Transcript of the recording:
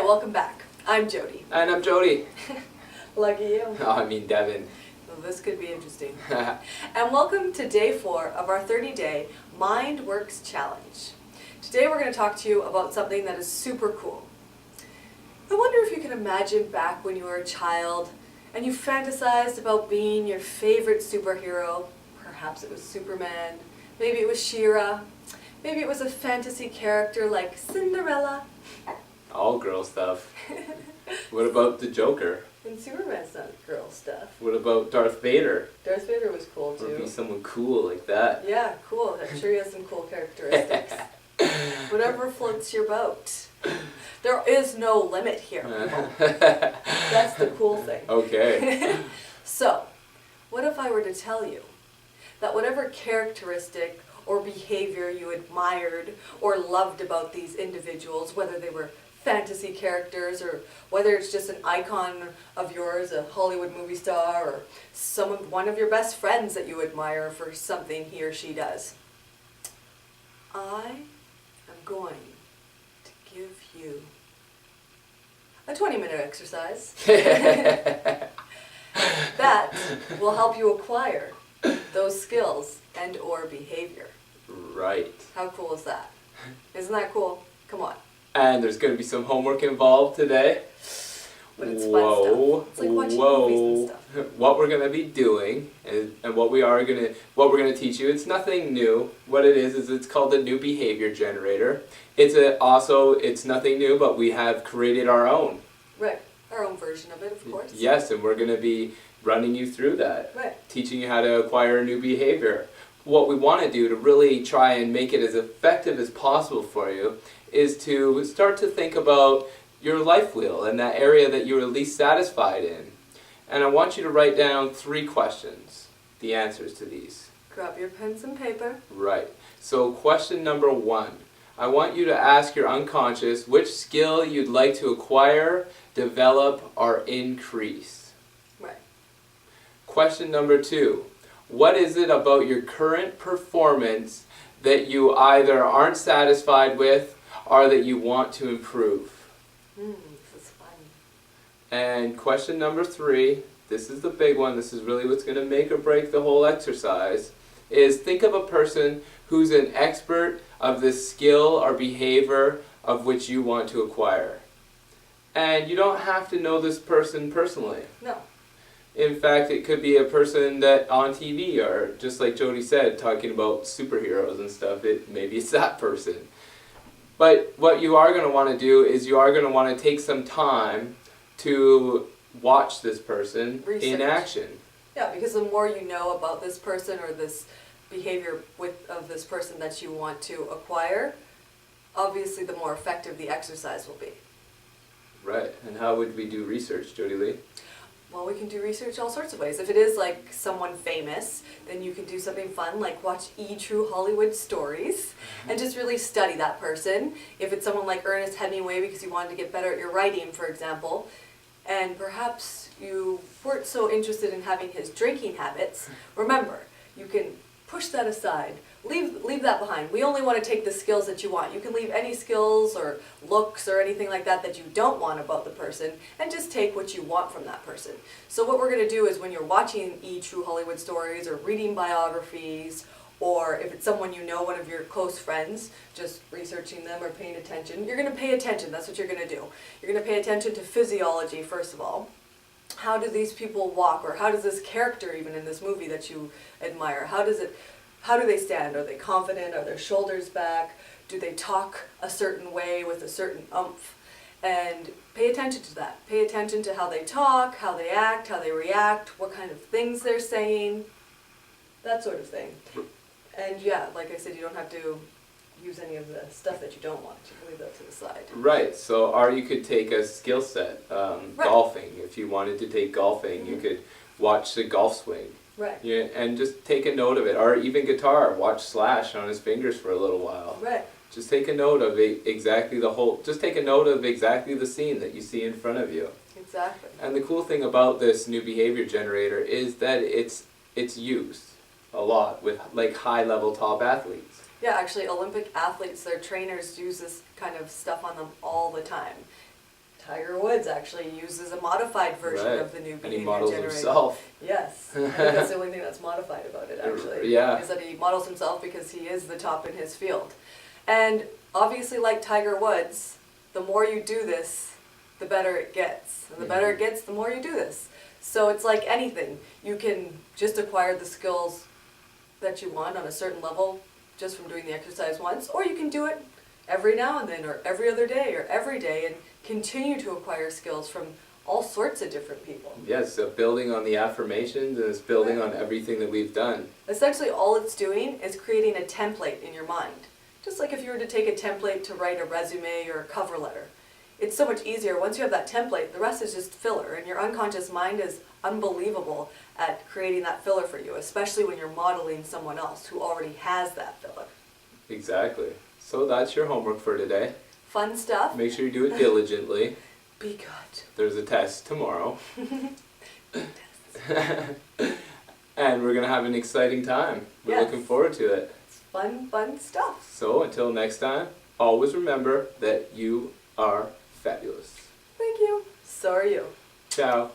welcome back. I'm Jody. And I'm Jody. Lucky you. Oh, I mean Devin. Well, this could be interesting. And welcome to day 4 of our 30-day Mind Works Challenge. Today we're going to talk to you about something that is super cool. I wonder if you can imagine back when you were a child and you fantasized about being your favorite superhero. Perhaps it was Superman, maybe it was She-Ra, maybe it was a fantasy character like Cinderella. All girl stuff. What about the Joker? And Superman's not girl stuff. What about Darth Vader? Darth Vader was cool Or be too. someone cool like that. Yeah, cool. I'm sure he has some cool characteristics. Whatever floats your boat. There is no limit here, people. That's the cool thing. Okay. So, what if I were to tell you that whatever characteristic or behavior you admired or loved about these individuals, whether they were fantasy characters or whether it's just an icon of yours, a Hollywood movie star, or one of your best friends that you admire for something he or she does, I am going to give you a 20-minute exercise that will help you acquire those skills and or behavior. Right. How cool is that? Isn't that cool? Come on. And there's going to be some homework involved today. But it's fun stuff. It's like watching movies and stuff. What we're going to be doing and what we're going to teach you, it's nothing new. What it is it's called the new behavior generator. It's nothing new, but we have created our own. Right. Our own version of it, of course. Yes, and we're going to be running you through that. Right. Teaching you how to acquire a new behavior. What we want to do to really try and make it as effective as possible for you is to start to think about your life wheel and that area that you're least satisfied in. And I want you to write down 3 questions, the answers to these. Grab your pens and paper. Right. So question number 1. I want you to ask your unconscious which skill you'd like to acquire, develop, or increase. Right. Question number 2. What is it about your current performance that you either aren't satisfied with or that you want to improve? This is fun. And question number 3, this is the big one, this is really what's going to make or break the whole exercise, is think of a person who's an expert of the skill or behavior of which you want to acquire. And you don't have to know this person personally. No. In fact, it could be a person that on TV, or just like Jody said, talking about superheroes and stuff, maybe it's that person. But what you are going to want to do is you are going to want to take some time to watch this person in action. Yeah, because the more you know about this person or this behavior of this person that you want to acquire, obviously the more effective the exercise will be. Right. And how would we do research, Jody Lee? Well, we can do research all sorts of ways. If it is like someone famous, then you can do something fun like watch True Hollywood Stories and just really study that person. If it's someone like Ernest Hemingway because you wanted to get better at your writing, for example, and perhaps you weren't so interested in having his drinking habits, remember, you can push that aside. Leave that behind. We only want to take the skills that you want. You can leave any skills or looks or anything like that that you don't want about the person and just take what you want from that person. So what we're going to do is when you're watching True Hollywood Stories or reading biographies, or if it's someone you know, one of your close friends, just researching them or paying attention, you're going to pay attention. That's what you're going to do. You're going to pay attention to physiology, first of all. How do these people walk, or how does this character even in this movie that you admire, how do they stand? Are they confident? Are their shoulders back? Do they talk a certain way with a certain oomph? And pay attention to that. Pay attention to how they talk, how they act, how they react, what kind of things they're saying, that sort of thing. And yeah, like I said, you don't have to use any of the stuff that you don't want. You can leave that to the side. Right. So, or you could take a skill set, golfing. If you wanted to take golfing, you could watch the golf swing. Right. Yeah, and just take a note of it. Or even guitar, watch Slash on his fingers for a little while. Right. Just take a note of just take a note of exactly the scene that you see in front of you. Exactly. And the cool thing about this new behavior generator is that it's used a lot with like high-level top athletes. Yeah, actually Olympic athletes, their trainers use this kind of stuff on them all the time. Tiger Woods actually uses a modified version Right. of the new And he behavior models generator. himself. Yes, I think that's the only thing that's modified about it actually. Yeah. Is that he models himself because he is the top in his field. And obviously, like Tiger Woods, the more you do this, the better it gets. And the better it gets, the more you do this. So it's like anything. You can just acquire the skills that you want on a certain level just from doing the exercise once, or you can do it every now and then, or every other day, or every day, and continue to acquire skills from all sorts of different people. Yes, so building on the affirmations, and it's building on everything that we've done. Essentially, all it's doing is creating a template in your mind. Just like if you were to take a template to write a resume or a cover letter. It's so much easier. Once you have that template, the rest is just filler, and your unconscious mind is unbelievable at creating that filler for you, especially when you're modeling someone else who already has that filler. Exactly. So that's your homework for today. Fun stuff. Make sure you do it diligently. Be good. There's a test tomorrow. And we're going to have an exciting time. We're Yes. looking forward to it. It's fun, fun stuff. So until next time, always remember that you are fabulous. Thank you. So are you. Ciao.